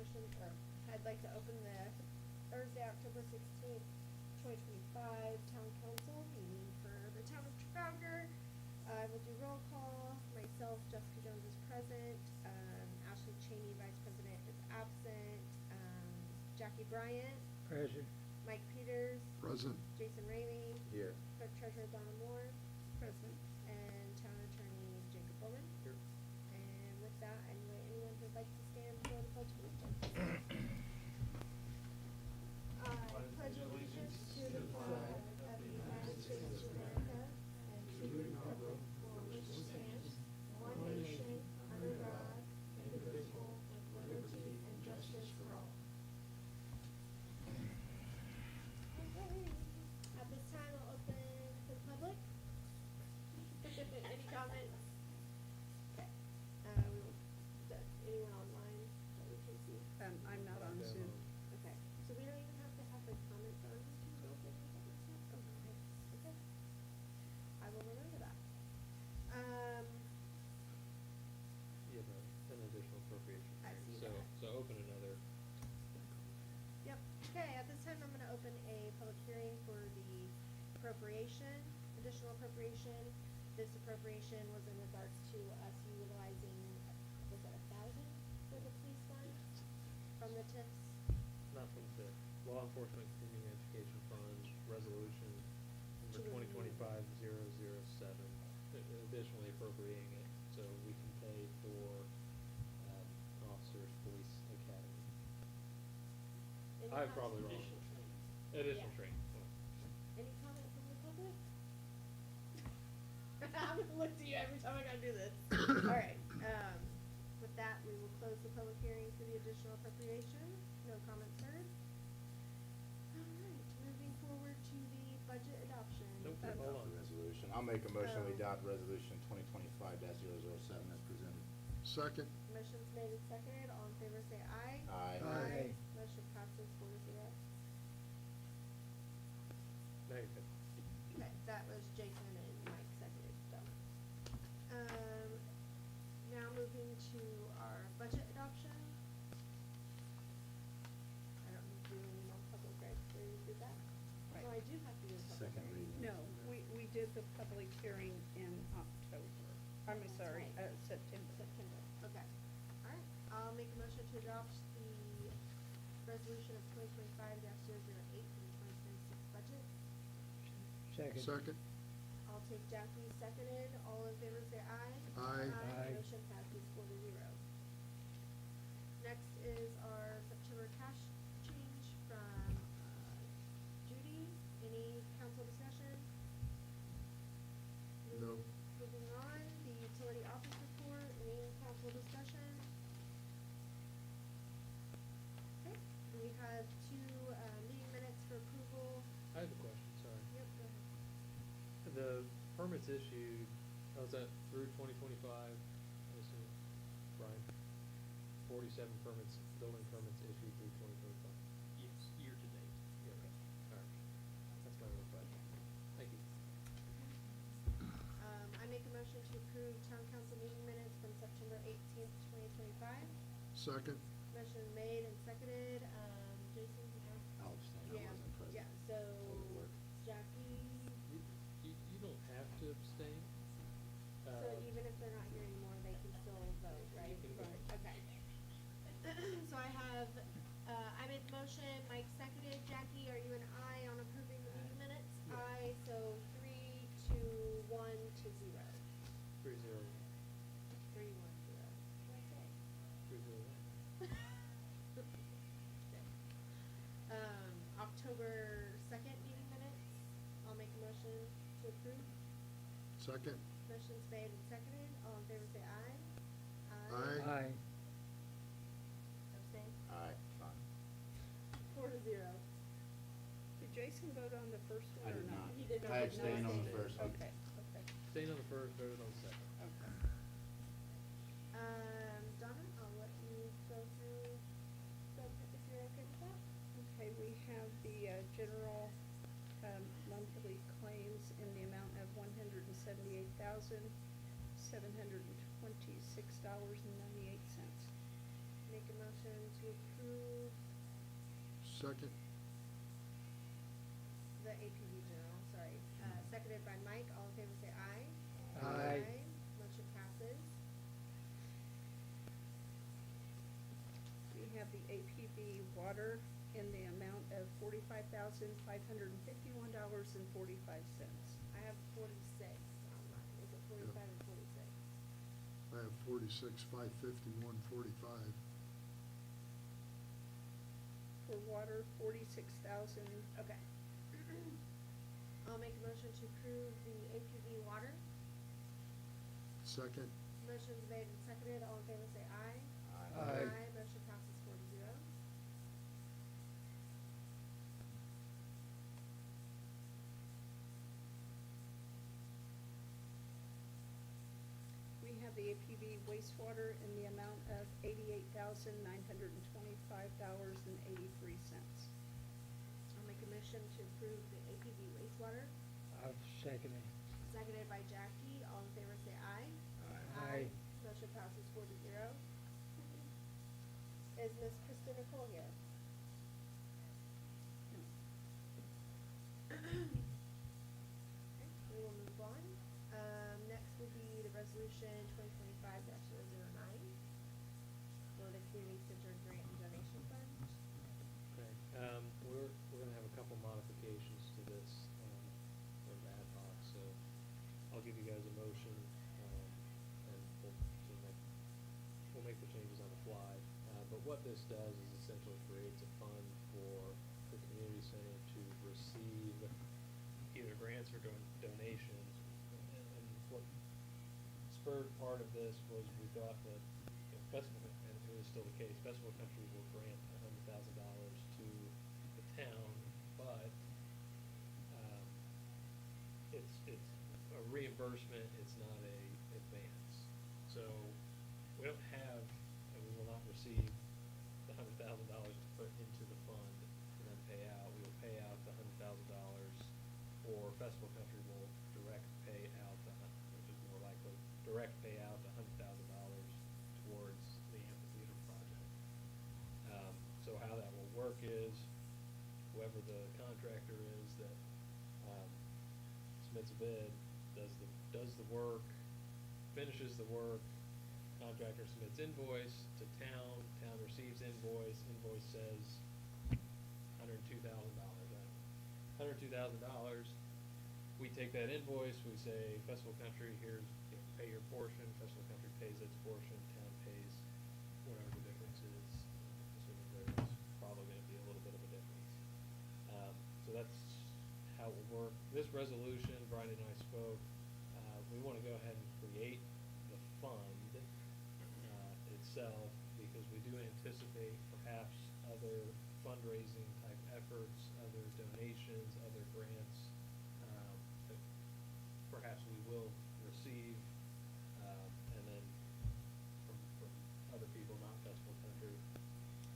motion, or I'd like to open the Thursday, October 16th, 2025 Town Council meeting for the town of Trafalgar. I will do roll call. Myself, Jessica Jones is present. Ashley Cheney, Vice President, is absent. Jackie Bryant. Present. Mike Peters. Present. Jason Ramey. Here. Clerk Treasurer Donna Moore. Present. And Town Attorney Jacob Bowman. Here. And with that, anyone who'd like to stand for the pledge of allegiance? I pledge allegiance to the flag of the United States of America and to the republic for which it stands, one nation, under God, indivisible, with liberty and justice for all. Okay. At this time, I'll open to the public. Any comments? Okay. Anyone online that we can see? I'm not on Zoom. Okay, so we don't even have to have the comments on YouTube real quick. Okay, okay. I will remember that. You have an additional appropriation. I see So, that. so open another. Yep, okay, at this time, I'm gonna open a public hearing for the appropriation, additional appropriation. This appropriation was in regards to us utilizing, was it 1,000 for the police fund from the TIFs? Not from the Law Enforcement Continuing Education Fund Resolution To number review. 2025-007, additionally appropriating it so we can pay for officers' police academy. Any I'm comments? probably wrong. Additional Yeah. training. Any comment from the public? I'm gonna look to you every time I gotta do this. Alright, with that, we will close the public hearing for the additional appropriation. No comments heard. Alright, moving forward to the budget adoption. Nope, Hold hold The on. resolution. I'll make a motion, we Oh. adopt resolution 2025-007 as presented. Second. Motion's made and seconded. All in favor say aye. Aye. Aye. Motion passes 4-0. Now you're good. Okay, that was Jason and Mike seconded, so. Now moving to our budget adoption. I don't need to do any more public, right? We already did that? Right. No, I do have to do a public. Second hearing. reading. No, we did the public hearing in October. I'm That's sorry, right. September. September, okay. All right, I'll make a motion to adopt the resolution of 2025-008 for the 2026 budget. Second. I'll take Jackie seconded. All in favor say aye. Aye. Aye. Motion passes 4-0. Next is our September cash change from Judy. Any council discussion? No. Moving on, the utility office report. Any council discussion? Okay, we have two meeting minutes for approval. I have a question, sorry. Yep, go ahead. The permits issued, was that through 2025? I assume, Brian? 47 permits, building permits issued through 2025? Yes, year to date. Yeah, okay, all right. That's my only question. Thank you. I make a motion to approve town council meeting minutes from September 18th, 2025. Second. Motion made and seconded. Jason? no? I'll abstain, I Yeah, wasn't present. yeah, so I was at work. Jackie, You don't have to abstain. so even if they're not here anymore, they can still vote, right? You can vote. Okay. So I have, I made the motion, Mike seconded. Jackie, are you an aye on approving the meeting minutes? Yeah. Aye, so 3-1-0. 3-0. 3-1-0. 3-0. October 2nd meeting minutes. I'll make a motion to approve. Second. Motion's made and seconded. All in favor say aye. Aye. Abstain? Aye, fine. 4-0. Did Jason vote on the first I one or did not? not. He did not. I abstained on the No, first one. Okay, okay, Staying on the first, voted on the second. okay. Donna, I'll let you go through, if you're okay with that. Okay, we have the general monthly claims in the amount of $178,726.98. Make a motion motion to approve Second. the APV general, sorry. Seconded by Mike, all in favor say aye. Aye. Motion passes. We have the APV water in the amount of $45,551.45. I have 46 on mine. Is it 45 or 46? I have 46,551.45. For water, 46,000. Okay. I'll make a motion to approve the APV water. Second. Motion's made and seconded. All in favor say aye. Aye. Motion passes 4-0. We have the APV wastewater in the amount of $88,925.83. I'll make a motion to approve the APV wastewater. I'll second it. Seconded by Jackie. All in favor say aye. Aye. Motion passes 4-0. Is Miss Krista Nicole here? Okay, we will move on. Next will be the resolution 2025-009 for the community center grant and donation fund. Okay, we're gonna have a couple modifications to this, for ad hoc, so I'll give you guys a motion, and we'll make the changes on the fly. But what this does is essentially creates a fund for the community center to receive either grants or donations. And what spurred part of this was we thought that, Festival, and it is still the case, Festival Country will grant $100,000 to the town, but, it's a reimbursement, it's not a advance. So, we don't have, and we will not receive the $100,000 to put into the fund and then pay out. We will pay out the $100,000, or Festival Country will direct pay out which is more likely, direct pay out the $100,000 towards the amphitheater project. So how that will work is, whoever the contractor is that, submits a bid, does the work, finishes the work, contractor submits invoice to town receives invoice says $102,000, $102,000. We take that invoice, we say, Festival Country, here's, pay your portion, Festival Country pays its portion, town pays whatever the difference is, assuming there is probably gonna be a little bit of a difference. So that's how it will work. This resolution, Brian and I spoke, we wanna go ahead and create the fund, itself, because we do anticipate perhaps other fundraising type efforts, other donations, other grants, that perhaps we will receive, and then from other people, not Festival Country,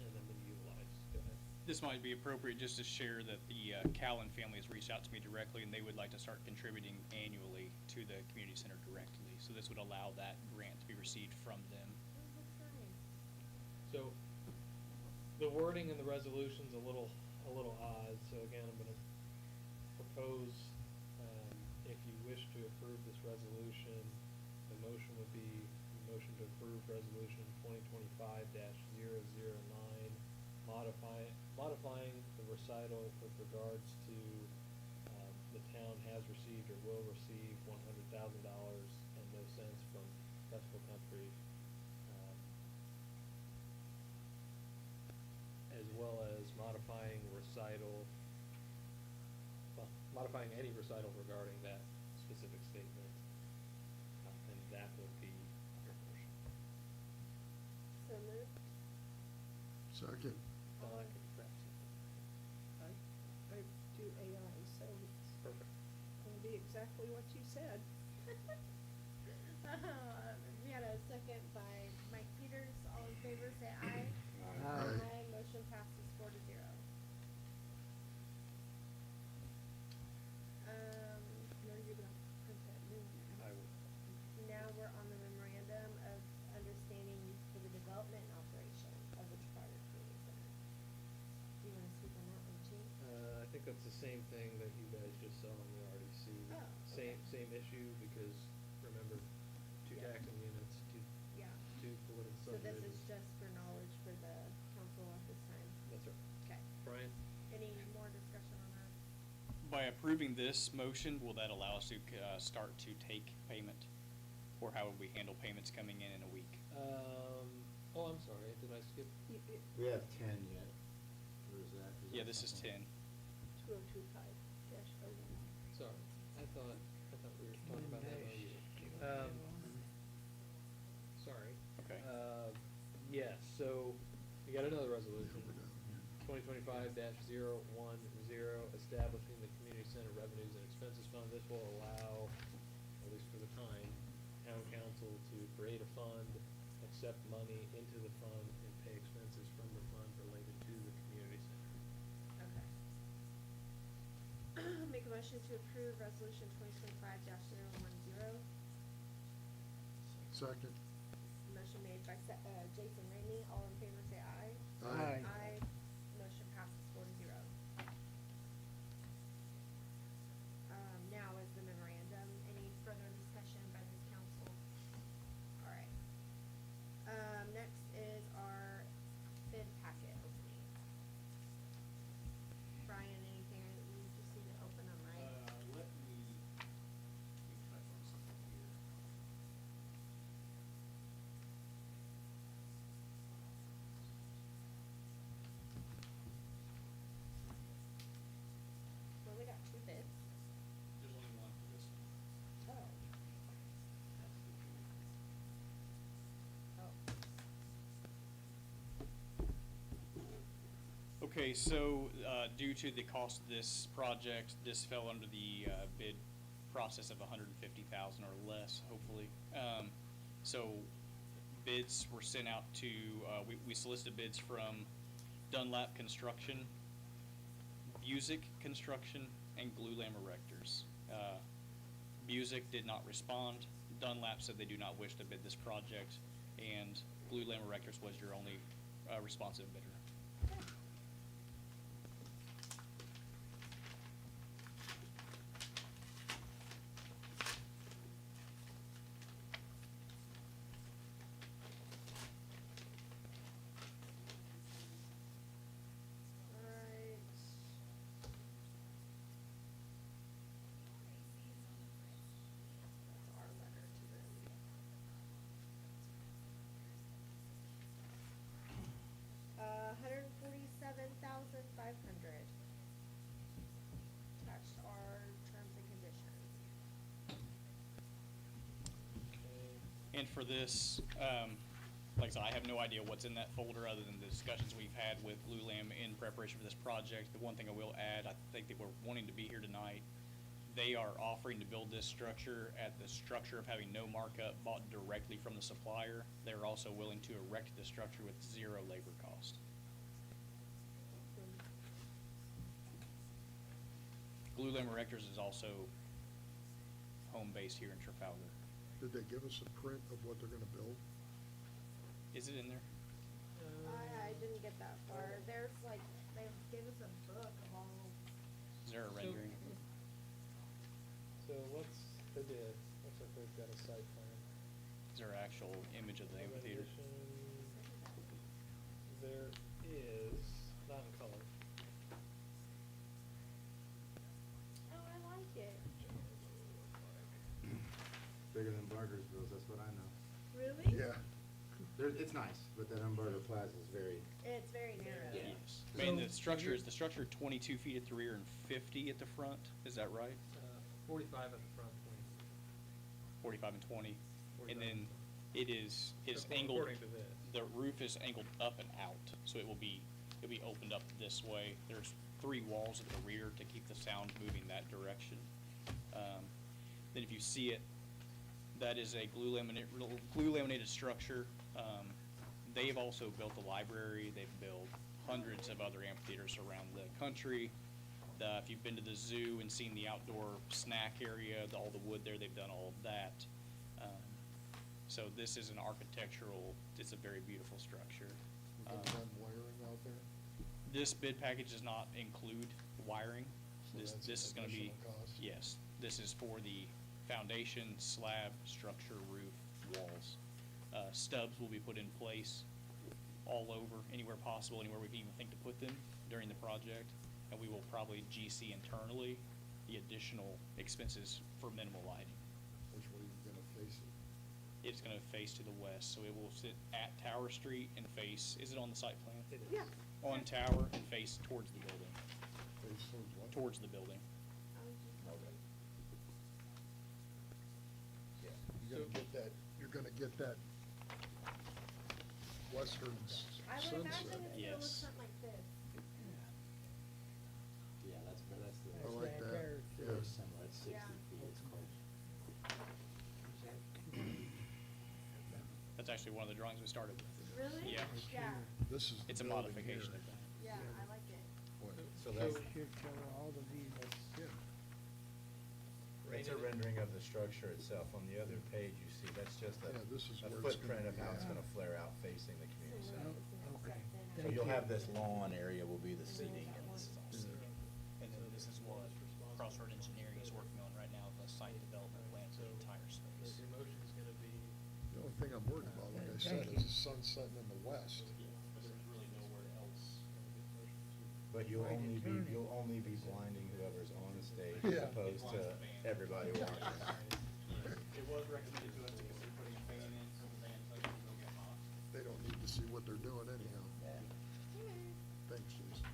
and then we utilize. Go ahead. This might be appropriate just to share that the Callan family has reached out to me directly, and they would like to start contributing annually to the community center directly. So this would allow that grant to be received from them. Oh, that's nice. So, the wording in the resolution's a little odd, so again, I'm gonna propose, if you wish to approve this resolution, the motion would be, motion to approve resolution 2025-009, modifying the recital with regards to, the town has received or will receive $100,000 and no cents from Festival Country, as well as modifying any recital regarding that specific statement, and that would be your motion. So moved. Second. I could perhaps, I do AI, so it's perfect. gonna be exactly what you said. We had a second by Mike Peters. All in favor say aye. Aye. Motion passes 4-0. No, you're gonna print that new one I out. will. Now we're on the memorandum of understanding for the development and operation of the it's the same thing that you guys just saw in the RDC. Oh, okay. Same issue, because remember, two Yeah. taxing units, Yeah. two political So this subdivisions. is just for knowledge for the council at this time. That's right. Okay. Brian? Any more discussion on that? By approving this motion, will that allow us to start to take payment? Or how would we handle payments coming in a week? Oh, I'm sorry, did I skip? We have 10 yet. Or is that? Yeah, this is something? 10. 2025-01. Sorry, I thought we were talking about that MOU. Sorry. Okay. Yes, so we got another resolution, Yeah, we're done. 2025-010, establishing the community center revenues and expenses fund. This will allow, at least for the time, town council to create a fund, accept money into the fund, and pay expenses from the fund related to the community center. Okay. Make a motion to approve resolution 2025-010. Second. Motion made by Jason Ramey. All in favor say aye. Aye. Aye. Motion passes 4-0. Now is the memorandum. Any further discussion by this council? All right. Next is our bid packet opening. Brian, anything you just need to open them, right? Let me touch on something here. Well, we got 2 bids. There's only one for this one. Oh. Oh. Okay, so, due to the cost of this project, this fell under the, bid process of 150,000 or less, hopefully. So bids were sent out to, we solicited bids from Dunlap Construction, Busick Construction, and Glulam Erectors. Busick did not respond. Dunlap said they do not wish to bid this project, and Glulam Erectors was your only, responsive bidder. Alright. That's our letter to them. $147,500. Attached are terms and conditions. Okay. And for this, like I said, I have no idea what's in that folder other than the discussions we've had with Glulam in preparation for this project. The one thing I will add, I think that we're wanting to be here tonight. They are offering to build this structure at the structure of having no markup bought directly from the supplier. They're also willing to erect the structure with 0 labor cost. Glulam Erectors is also home base here in Trafalgar. Did they give us a print of what they're gonna build? Is it in there? I didn't get that far. There's like, they gave us a book of all. Is there a So- rendering? So what's the bid? Looks like they've got a site plan. Is there an actual image of the amphitheater? There is, not in color. Oh, I like it. Bigger than Bargersville's, that's what I know. Really? Yeah. It's nice, but that Humberto Plaza is very, It's very narrow. Yeah. Yes. I mean, the So, structure you- is 22 feet at the rear and 50 at the front, is that right? 45 at the front, 45 and 20. 45 And then and 20. it is According angled, to this. the roof is angled up and out, so it'll be opened up this way. There's 3 walls at the rear to keep the sound moving that direction. Then if you see it, that is a glue laminated structure. They've also built a library. They've built hundreds of other amphitheaters around the country. If you've been to the zoo and seen the outdoor snack area, all the wood there, they've done all of that. So this is an architectural, it's a very beautiful structure. We gonna run wiring out there? This bid package does not include wiring. This is gonna be, yes, this is for the foundation, slab, structure, roof, walls. Stubs will be put in place all over, anywhere possible, anywhere we can even think to put them during the project. And we will probably GC internally the additional expenses for minimal lighting. Which way are you gonna face it? It's gonna face to the west, so it will sit at Tower Street and face, is it on the site plan? It is. Yeah. On Tower and face towards the building, Face towards what? towards the building. You're gonna get that, you're gonna get that western I would sunset. imagine it's gonna look Yes. something like this. Yeah, that's I the, like that, There. yeah. very similar, it's 60 Yeah. feet, it's close. That's actually one of the drawings we started with. Really? Yeah. Yeah, This is the It's a building modification here. of that. yeah, I like it. What? So Should show all the views. Yeah, It's a rendering of the structure itself. On the other page, you see, that's just Yeah, this is a where it's footprint gonna of how be it's at. gonna flare out facing the community So center. it's gonna Okay. set then So Thank you'll you. have this lawn area will be the seating and this is all Yeah. seating. And then this is what Crossroad Engineering is working on right now, the site development plan for the entire So space. your motion is gonna be, the only thing I'm worried about, like I said, Thank is you. the sun setting in the west. But there's really nowhere else. But you'll Right, only be, turn it. you'll only be blinding whoever's on the stage Yeah. as opposed to everybody watching. It was recommended to us to consider putting a fan in, so the fan places don't get hot. They don't need to see what they're doing anyhow. Okay. Thanks, Jason.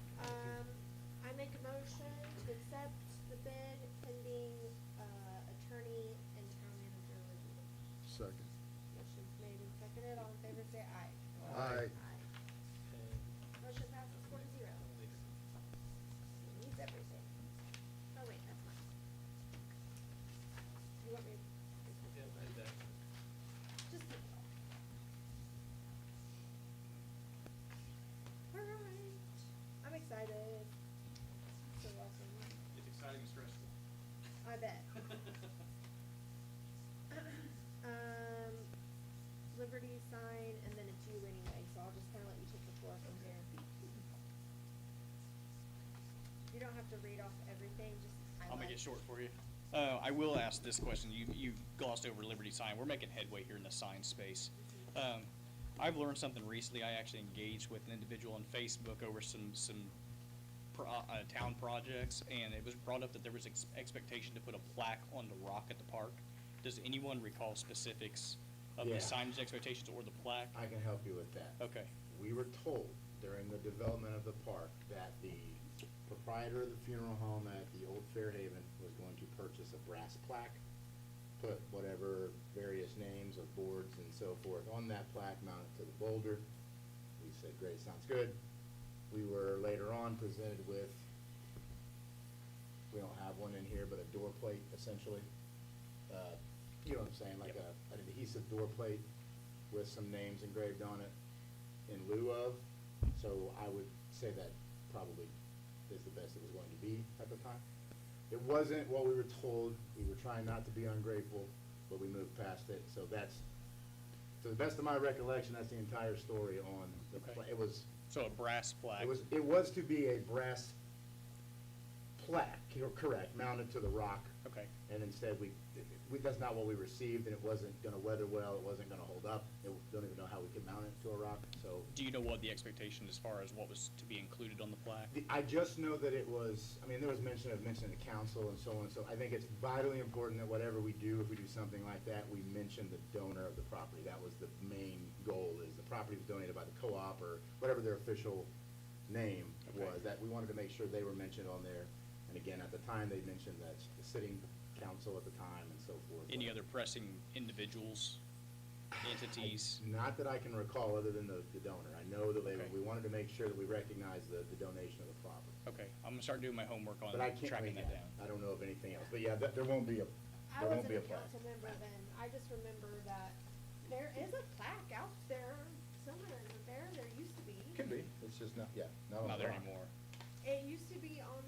I make a motion to accept the bid pending, attorney and town manager review. Second. Motion's made and seconded, all in favor say aye. Aye. and Motion passes 4-0. Needs everything. Oh wait, that's mine. You want me? yeah, I did that. Just keep it all. Alright, I'm excited. So awesome. It's exciting and stressful. I bet. Liberty sign, and then it's you anyway, so I'll just kinda let you take the floor from here. You don't have to read off everything, just highlight. I'll make it short for you. I will ask this question. You glossed over Liberty Sign. We're making headway here in the sign space. I've learned something recently. I actually engaged with an individual on Facebook over some town projects, and it was brought up that there was expectation to put a plaque on the rock at the park. Does anyone recall specifics of the Yeah. signage expectations or the plaque? I can help you with that. Okay. We were told during the development of the park that the proprietor of the funeral home at the old Fairhaven was going to purchase a brass plaque, put whatever various names of boards and so forth on that plaque, mount it to the boulder. We said, great, sounds good. We were later on presented with, we don't have one in here, but a door plate essentially. You know what I'm saying, like Yep. an adhesive door plate with some names engraved on it in lieu of. So I would say that probably is the best it was going to be at the time. It wasn't what we were told. We were trying not to be ungrateful, but we moved past it. So that's, to the best of my recollection, that's the entire story on the, Okay. it was, So a brass plaque. it was to be a brass plaque, you're correct, mounted to the rock. Okay. And instead, that's not what we received, and it wasn't gonna weather well, it wasn't gonna hold up. Don't even know how we could mount it to a rock, so. Do you know what the expectation as far as what was to be included on the plaque? I just know that it was, I mean, there was mention of the council and so on, so I think it's vitally important that whatever we do, if we do something like that, we mention the donor of the property. That was the main goal, is the property was donated by the co-op or whatever their official name Okay. was, that we wanted to make sure they were mentioned on there. And again, at the time, they mentioned that the sitting council at the time and so forth. Any other pressing individuals, entities? Not that I can recall, other than the donor. I know that Okay. we wanted to make sure that we recognize the donation of the property. Okay, I'm gonna start doing my homework on But I can't, tracking that down. I don't know of anything else, but yeah, there won't be a, I there won't wasn't be a a plaque. council member then, I just remember that there is a plaque out there, somewhere there used to be. Could be, it's just not, yeah, not on Not the there rock. anymore. It used to be on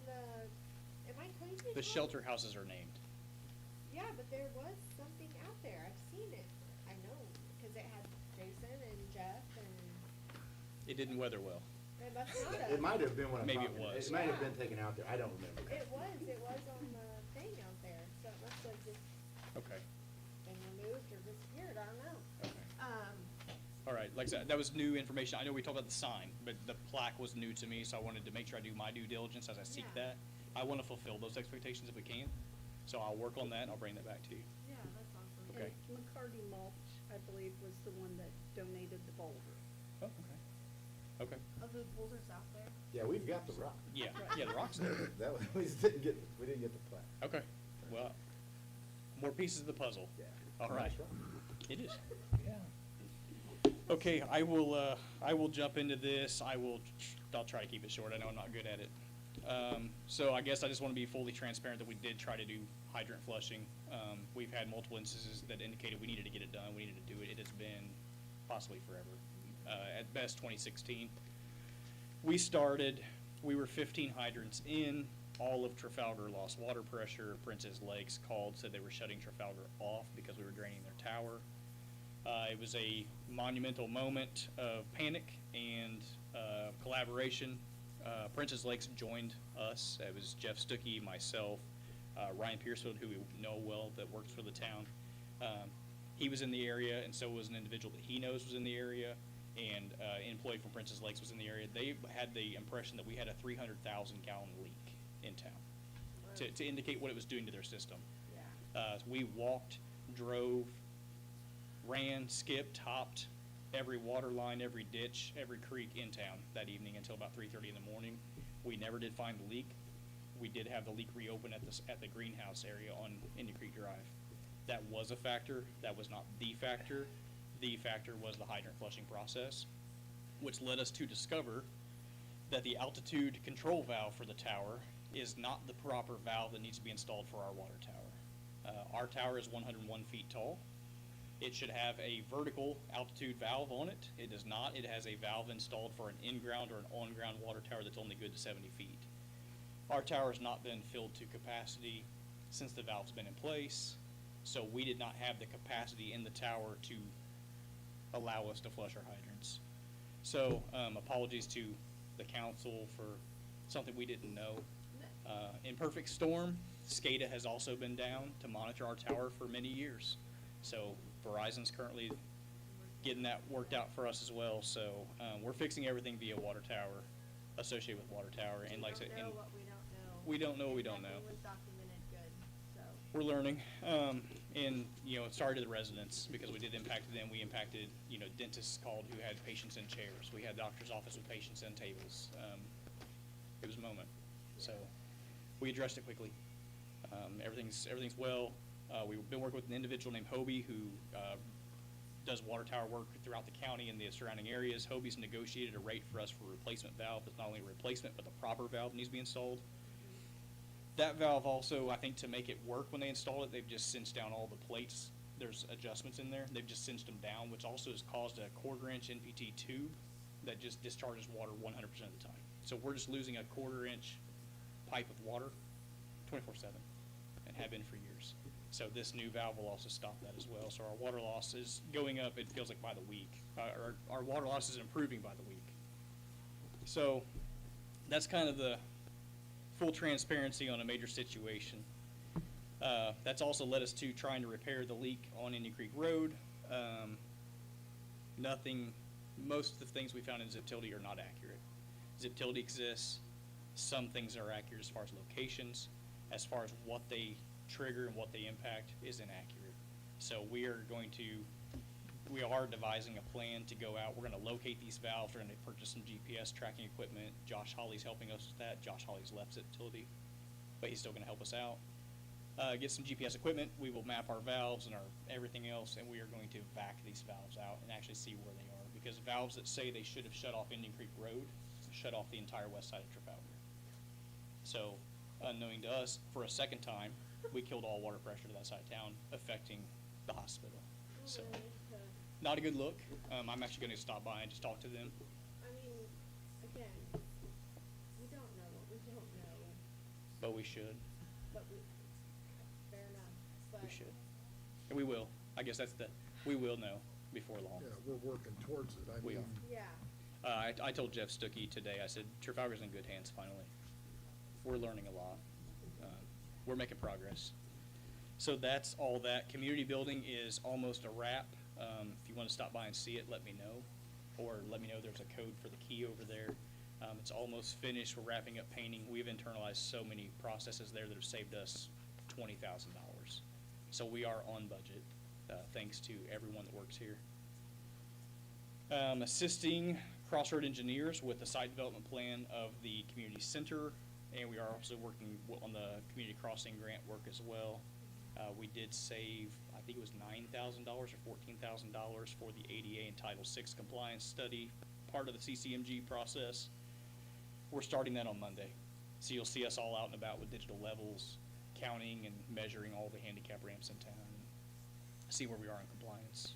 am I crazy? The Sean? shelter houses are named. Yeah, but there was something out there, I've seen it, I know, cause it had Jason and Jeff and, It didn't weather well. It must not have. It might have been what I'm Maybe it talking about. was. It might have Yeah. been taken out there. I don't remember. It was on the thing out there, so it must have just Okay, been removed or disappeared, I don't know. okay. Um, All right, like I said, that was new information. I know we talked about the sign, but the plaque was new to me, so I wanted to make sure I do my due diligence as I seek Yeah. that. I want to fulfill those expectations if we can, so I'll work on that and I'll bring that back to you. yeah, that's awesome. Okay. And McCarty Mulch, I believe, was the one that donated the boulder. Oh, okay. Okay, Of the boulders out there. Yeah, we've got the rock. yeah, yeah, the rock's there. That was, we didn't get the plaque. Okay, well, more pieces of the puzzle. Yeah. All right. Nice rock. It is. Yeah. Okay, I will jump into this. I'll try to keep it short. I know I'm not good at it. So I guess I just want to be fully transparent that we did try to do hydrant flushing. We've had multiple instances that indicated we needed to get it done. We needed to do it. It has been possibly forever. At best 2016. We were 15 hydrants in. All of Trafalgar lost water pressure. Princess Lakes called, said they were shutting Trafalgar off because we were draining their tower. It was a monumental moment of panic and collaboration. Princess Lakes joined us. It was Jeff Stuckey, myself, Ryan Piercefield, who we know well, that works for the town. He was in the area, and so was an individual that he knows was in the area, and an employee from Princess Lakes was in the area. They had the impression that we had a 300,000 gallon leak in town to indicate what it was doing to their system. Yeah. We walked, drove, ran, skipped, hopped every water line, every ditch, every creek in town that evening until about 3:30 in the morning. We never did find the leak. We did have the leak reopen at the greenhouse area on Indian Creek Drive. That was a factor. That was not the factor. The factor was the hydrant flushing process, which led us to discover that the altitude control valve for the tower is not the proper valve that needs to be installed for our water tower. Our tower is 101 feet tall. It should have a vertical altitude valve on it. It does not. It has a valve installed for an in-ground or an on-ground water tower that's only good to 70 feet. Our tower has not been filled to capacity since the valve's been in place, so we did not have the capacity in the tower to allow us to flush our hydrants. So apologies to the council for something we didn't know. In perfect storm, SCADA has also been down to monitor our tower for many years. So Verizon's currently getting that worked out for us as well. So we're fixing everything via water tower, associated with water tower. And like I said, We don't and know what we don't know. we don't know what we And don't know. nothing was documented good, so. We're learning, and, sorry to the residents, because we did impact them. We impacted, dentists called who had patients in chairs. We had doctor's office with patients in tables. It was a moment. So we addressed it quickly. Everything's well. We've been working with an individual named Hobie who does water tower work throughout the county and the surrounding areas. Hobie's negotiated a rate for us for a replacement valve. It's not only a replacement, but the proper valve needs to be installed. That valve also, I think, to make it work when they install it, they've just cinched down all the plates. There's adjustments in there. They've just cinched them down, which also has caused a 1/4-inch NPT tube that just discharges water 100% of the time. So we're just losing a 1/4-inch pipe of water 24/7 and have been for years. So this new valve will also stop that as well. So our water loss is going up, it feels like, by the week. Our water loss is improving by the week. So that's kind of the full transparency on a major situation. That's also led us to trying to repair the leak on Indian Creek Road. Most of the things we found in Ziptility are not accurate. Ziptility exists. Some things are accurate as far as locations. As far as what they trigger and what they impact is inaccurate. So we are devising a plan to go out. We're going to locate these valves. We're going to purchase some GPS tracking equipment. Josh Hawley's helping us with that. Josh Hawley's left Ziptility, but he's still going to help us out. Get some GPS equipment. We will map our valves and everything else, and we are going to vac these valves out and actually see where they are. Because valves that say they should have shut off Indian Creek Road shut off the entire west side of Trafalgar. So, unknowing to us, for a second time, we killed all water pressure to that side of town, affecting the hospital. So, not a good look. I'm actually going to stop by and just talk to them. I mean, again, we don't know what we don't know, But we should. but fair enough, but. We should. And we will. I guess we will know before long. Yeah, we're working towards it. I We mean, are. Yeah, I told Jeff Stuckey today, I said, Trafalgar's in good hands finally. We're learning a lot. We're making progress. So that's all that. Community building is almost a wrap. If you want to stop by and see it, let me know. Or let me know there's a code for the key over there. It's almost finished. We're wrapping up painting. We've internalized so many processes there that have saved us $20,000. So we are on budget, thanks to everyone that works here. Assisting Crossroad Engineers with the site development plan of the community center, and we are also working on the community crossing grant work as well. We did save, I think it was $9,000 or $14,000 for the ADA and Title VI compliance study, part of the CCMG process. We're starting that on Monday. So you'll see us all out and about with digital levels, counting and measuring all the handicap ramps in town, and see where we are in compliance.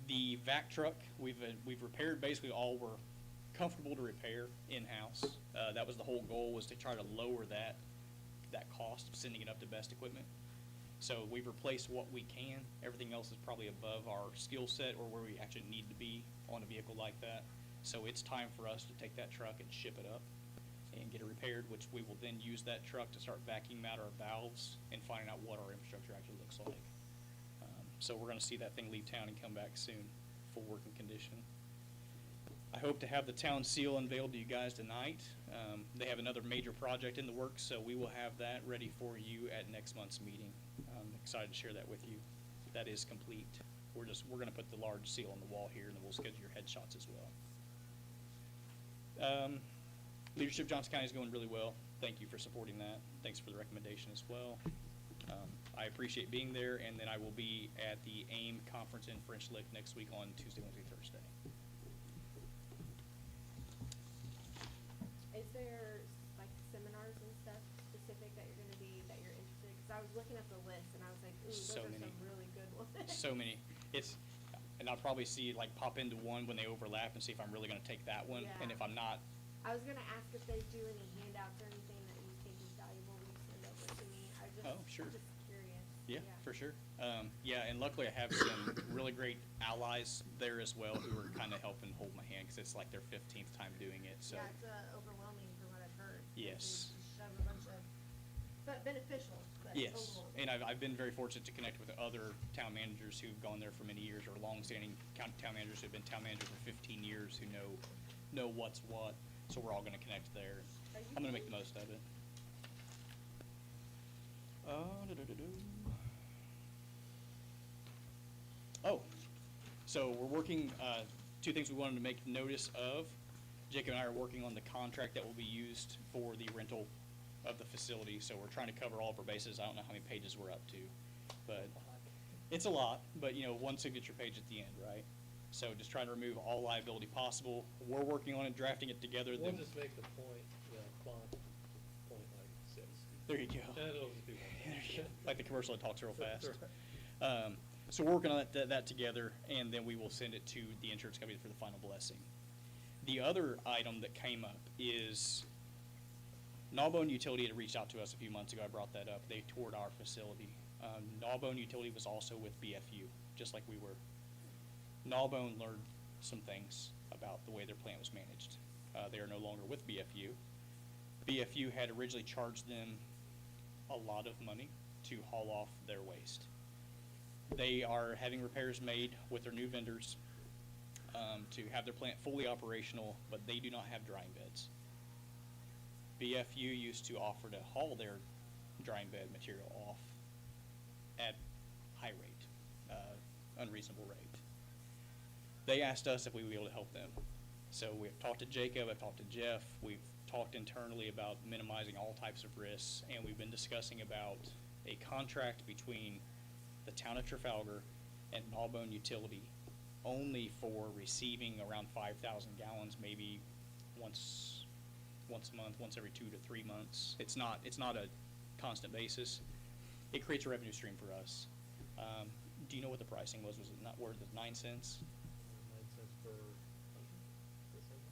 The vac truck, we've repaired basically all we're comfortable to repair in-house. That was the whole goal, was to try to lower that cost of sending it up to Best Equipment. So we've replaced what we can. Everything else is probably above our skill set or where we actually need to be on a vehicle like that. So it's time for us to take that truck and ship it up and get it repaired, which we will then use that truck to start vacuuming out our valves and finding out what our infrastructure actually looks like. So we're going to see that thing leave town and come back soon, full working condition. I hope to have the town seal unveiled to you guys tonight. They have another major project in the works, so we will have that ready for you at next month's meeting. I'm excited to share that with you. That is complete. We're going to put the large seal on the wall here, and then we'll schedule your headshots as well. Leadership Johnson County is going really well. Thank you for supporting that. Thanks for the recommendation as well. I appreciate being there, and then I will be at the AIM conference in French Lick next week on Tuesday, Wednesday, Thursday. Is there like seminars and stuff specific that you're interested in? Because I was looking at the list and I was like, ooh, those So are many. some really good ones. So many. And I'll probably pop into one when they overlap and see if I'm really going to take that one. And if Yeah. I'm not, I was gonna ask if they do any handouts or anything that you think is valuable you send over to me. Oh, sure. Just curious. yeah, for sure. Yeah, and luckily I have some really great allies there as well who are kind of helping hold my hand because it's like their 15th time doing it. So Yeah, it's overwhelming from what I've heard. Yes. They just shove a bunch of, but beneficial, but yes, overwhelming. and I've been very fortunate to connect with other town managers who've gone there for many years, or longstanding town managers who've been town managers for 15 years who know what's what. So we're all going to connect there. I'm going to make the most of it. Oh, so we're working, two things we wanted to make notice of. Jacob and I are working on the contract that will be used for the rental of the facility, so we're trying to cover all of our bases. I don't know how many pages we're up to, but it's a lot, but one signature page at the end, right? So just trying to remove all liability possible. We're working on it, drafting it together. We'll then- just make the font point like 6. There you go. And it'll just be one. Like the commercial that talks real fast. Right. So we're working on that together, and then we will send it to the insurance company for the final blessing. The other item that came up is Gnawbone Utility had reached out to us a few months ago. I brought that up. They toured our facility. Gnawbone Utility was also with BFU, just like we were. Gnawbone learned some things about the way their plant was managed. They are no longer with BFU. BFU had originally charged them a lot of money to haul off their waste. They are having repairs made with their new vendors to have their plant fully operational, but they do not have drying beds. BFU used to offer to haul their drying bed material off at high rate, unreasonable rate. They asked us if we would be able to help them. So we've talked to Jacob, I've talked to Jeff, we've talked internally about minimizing all types of risks, and we've been discussing about a contract between the town of Trafalgar and Gnawbone Utility only for receiving around 5,000 gallons, maybe once a month, once every 2 to 3 months. It's not a constant basis. It creates a revenue stream for us. Do you know what the pricing was? Was it not worth it 9 cents 9 cents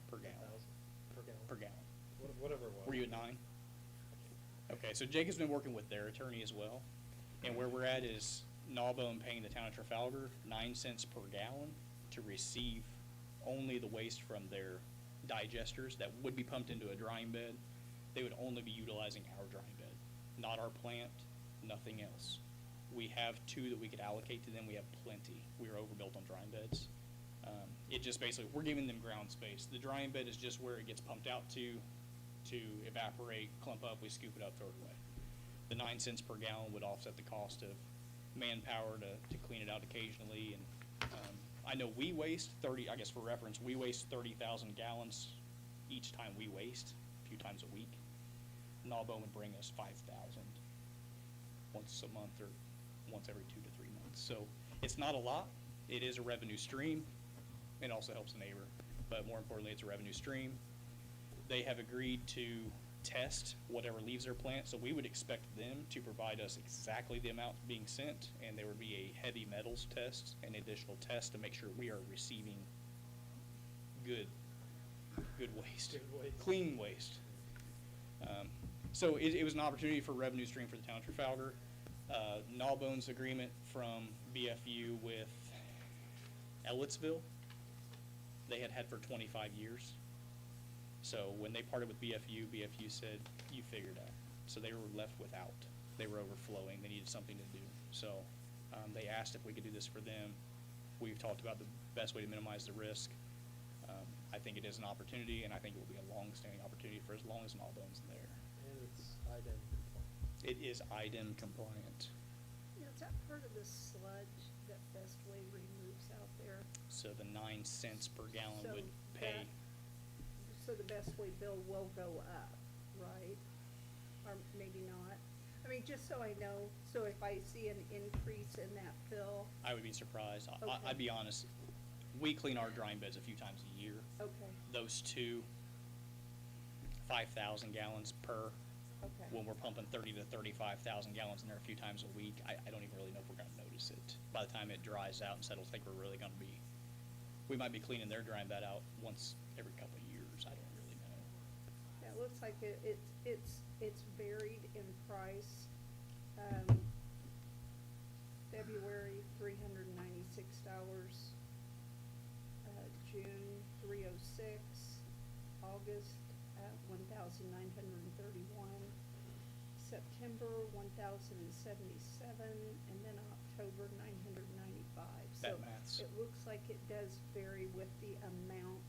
per gallon? 1,000 per gallon. Per gallon. Whatever it was. Were you at 9? Okay, so Jacob's been working with their attorney as well. And where we're at is Gnawbone paying the town of Trafalgar 9 cents per gallon to receive only the waste from their digesters that would be pumped into a drying bed, they would only be utilizing our drying bed, not our plant, nothing else. We have 2 that we could allocate to them. We have plenty. We are overbuilt on drying beds. It just basically, we're giving them ground space. The drying bed is just where it gets pumped out to evaporate, clump up, we scoop it up, throw it away. The 9 cents per gallon would offset the cost of manpower to clean it out occasionally. And I know we waste 30, I guess for reference, we waste 30,000 gallons each time we waste, a few times a week. Gnawbone would bring us 5,000 once a month or once every 2 to 3 months. So it's not a lot. It is a revenue stream. It also helps the neighbor, but more importantly, it's a revenue stream. They have agreed to test whatever leaves their plant, so we would expect them to provide us exactly the amount being sent, and there would be a heavy metals test, an additional test to make sure we are receiving good waste, Good waste. clean waste. So it was an opportunity for revenue stream for the town of Trafalgar. Gnawbone's agreement from BFU with Ellettsville, they had for 25 years. So when they parted with BFU, BFU said, you figure it out. So they were left without. They were overflowing. They needed something to do. So they asked if we could do this for them. We've talked about the best way to minimize the risk. I think it is an opportunity, and I think it will be a long-standing opportunity for as long as Gnawbone's there. And it's IDEM compliant. It is IDEM compliant. Now, is that part of the sludge that Bestway removes out there? So the 9 cents per gallon So would pay. So the Bestway bill will go up, right? Or maybe not? I mean, just so I know, so if I see an increase in that bill, I would be surprised. Okay. I'd be honest. We clean our drying beds a few times a year. okay, Those 2, 5,000 gallons per. okay. When we're pumping 30 to 35,000 gallons in there a few times a week, I don't even really know if we're gonna notice it. By the time it dries out and settles, I think we're really gonna be, we might be cleaning their drying bed out once every couple of years. I don't really know. Yeah, it looks like it's varied in price. February, $396. June, $306. August, $1,931. September, $1,077, and then October, $995. That maths. So it looks like it does vary with the amount.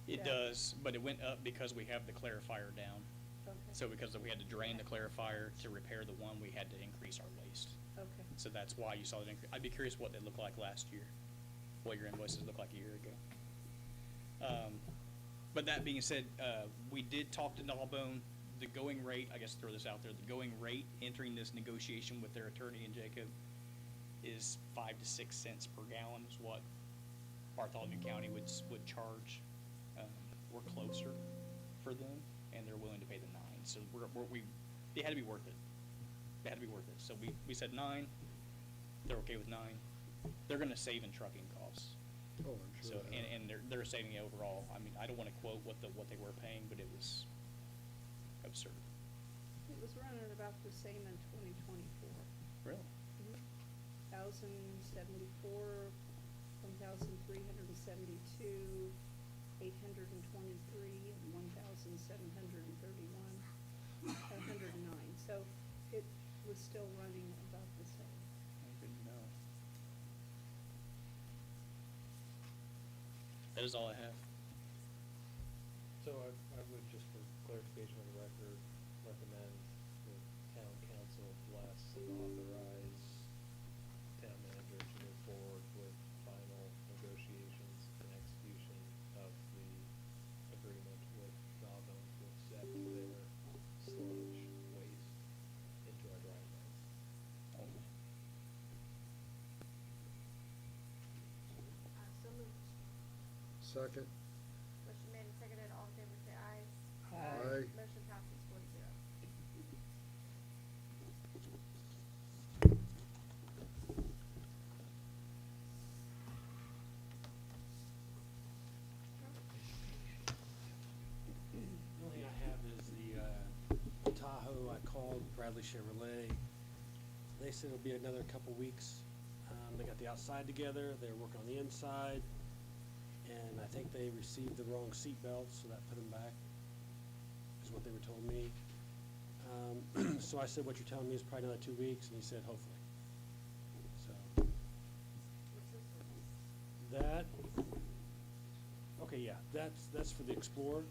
It that- does, but it went up because we have the clarifier down. Okay. So because we had to drain the clarifier to repair the one, we had to increase our waste. Okay. So that's why you saw it increase. I'd be curious what they looked like last year, what your invoices looked like a year ago. But that being said, we did talk to Gnawbone. The going rate, I guess throw this out there, the going rate entering this negotiation with their attorney and Jacob is 5 to 6 cents per gallon is what Bartholomew County would charge. We're closer for them, and they're willing to pay the 9. So it had to be worth it. It had to be worth it. So we said 9. They're okay with 9. They're going to save in trucking costs. Oh, I'm So sure. they are. and they're saving overall. I mean, I don't want to quote what they were paying, but it was absurd. It was running about the same in 2024. Really? 1,074, 1,372, 823, and 1,731, 109. So it was still running about the same. Good to know. That is all I have. So I would, just for clarification on the record, recommend the town council bless and authorize town manager to move forward with final negotiations and execution of the agreement with Gnawbone to accept their sludge waste into our dry beds. Only. So moved. Second. Motion made and seconded, all in favor say aye. Aye. Motion passes 4-0. The only thing I have is the Tahoe. I called Bradley Chevrolet. They said it'll be another couple weeks. They got the outside together. They're working on the inside. and I think they received the wrong seat belts, so that put them back, is what they were told me. So I said, what you're telling me is probably another 2 weeks, and he said, hopefully. So, that, okay, yeah, that's for the Explorer.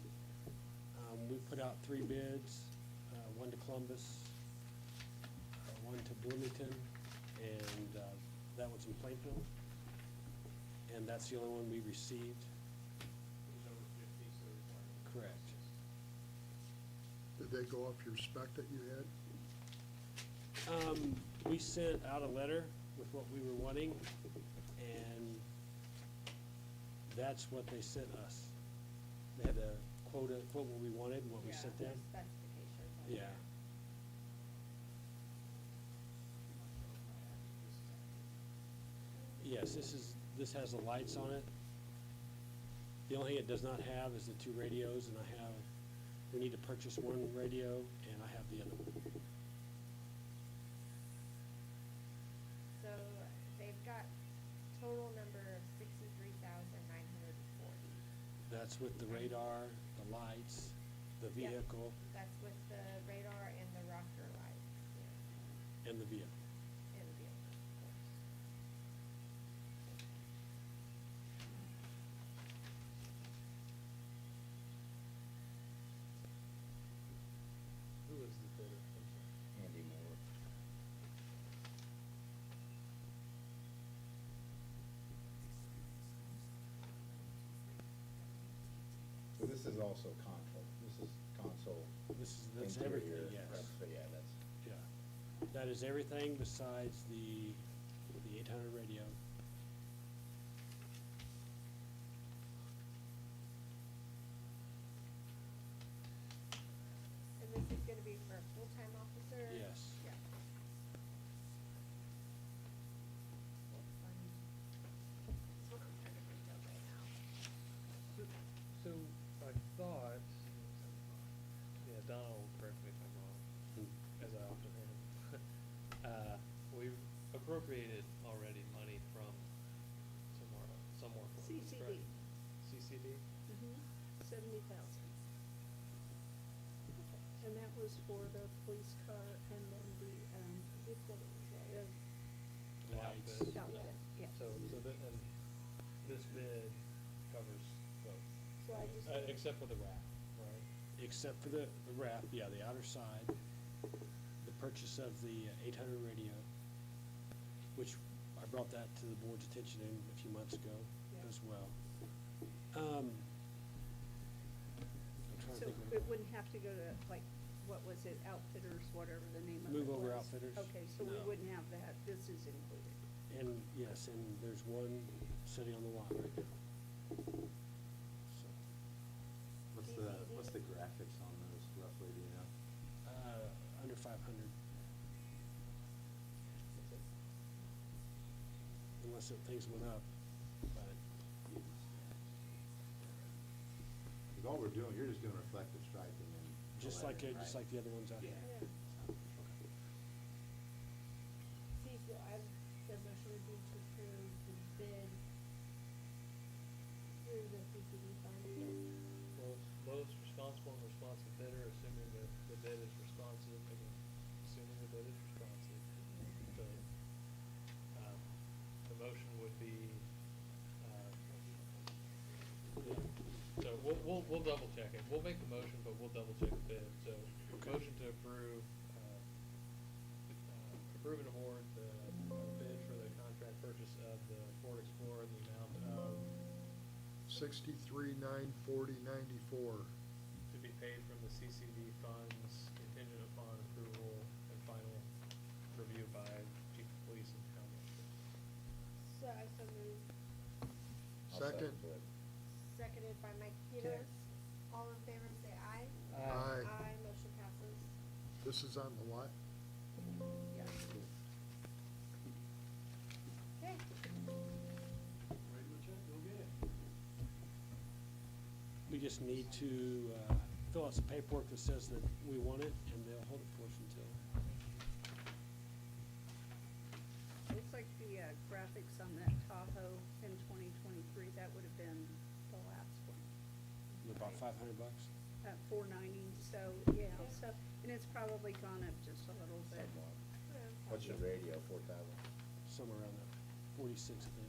We put out 3 bids, one to Columbus, one to Bloomington, and that one's in Plainfield. And that's the only one we received. It was over 50, so required. Correct. Did they go off your spec that you had? We sent out a letter with what we were wanting, and that's what they sent us. They had a quote what we wanted and what we sent them. Specifications on Yeah. there. Yes, this has the lights on it. The only thing it does not have is the 2 radios, and we need to purchase 1 radio, and I have the other one. So they've got total number of 63,940. That's with the radar, the lights, the Yeah. vehicle, That's with the radar and the rocker lights, yeah, and the vehicle. and the vehicle, of course. Who was the bidder? I'm sorry. Andy Moore. So this is also console, this is console. That's interior, everything, yes. So yeah, that's, Yeah. That is everything besides the 800 radio. And this is gonna be for a full-time officer? Yes. Yeah. Well, that's what I'm trying to think of right now. So I thought, yeah, Donald, correct me if I'm wrong, as I often am. We've appropriated already money from somewhere. CCD. correct? CCD? 70,000. And that was for the police car and then the Lights. outfit, yeah. So and this bid covers both, So I just. except for the wrap, right? Except for the wrap, yeah, the outer side, the purchase of the 800 radio, which I brought that to the board's attention a few months ago Yeah. as well. I'm trying to So think. it wouldn't have to go to, like, what was it, Outfitters, whatever the name of it was? Move Over Outfitters? Okay, so we No. wouldn't have that, this is included. And yes, and there's one sitting on the lot right now. So, what's the graphics on those roughly, do you know? under 500, unless things went up, but Because all we're doing, you're just doing reflective striping and. just like lettering, just right? like the other ones out Yeah. there. Yeah. So the motion would be to approve the bid through the CCD fund. Lowest responsible and responsive bidder, assuming that the bid is responsive, again, assuming the bid is responsive. So, the motion would be, so we'll double check it. We'll make the motion, but we'll double check the bid. So, motion to approve, approve and award the bid for the contract purchase of the Ford Explorer in the amount of, 63,940.94. to be paid from the CCD funds contingent upon approval and final review by Chief of Police and Town Manager. So I so moved, I'll Second. it. seconded by Mike Peters. All in favor, say aye. Aye. Aye, motion passes. This is on the lot? Yeah. Okay. We just need to fill out some paperwork that says that we want it, and they'll hold it for us until. Looks like the graphics on that Tahoe in 2023, that would have been about $500. at $490, so, yeah, so, and it's probably gone up just a little bit. Somewhat. Yeah. What's your radio, 4,000? Somewhere around there, 46, I think.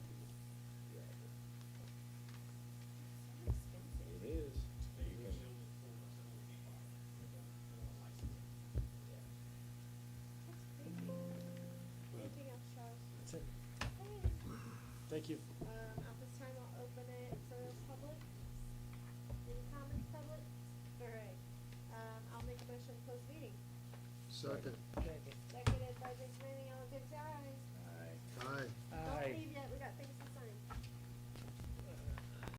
It is. You can, Anything else, Charles? That's it. Okay. Thank you. At this time, I'll open it for public. Any comments, public? All right, I'll make a motion to close the meeting. Second. Seconded by Vice Manning, all in favor, say aye. aye. Aye.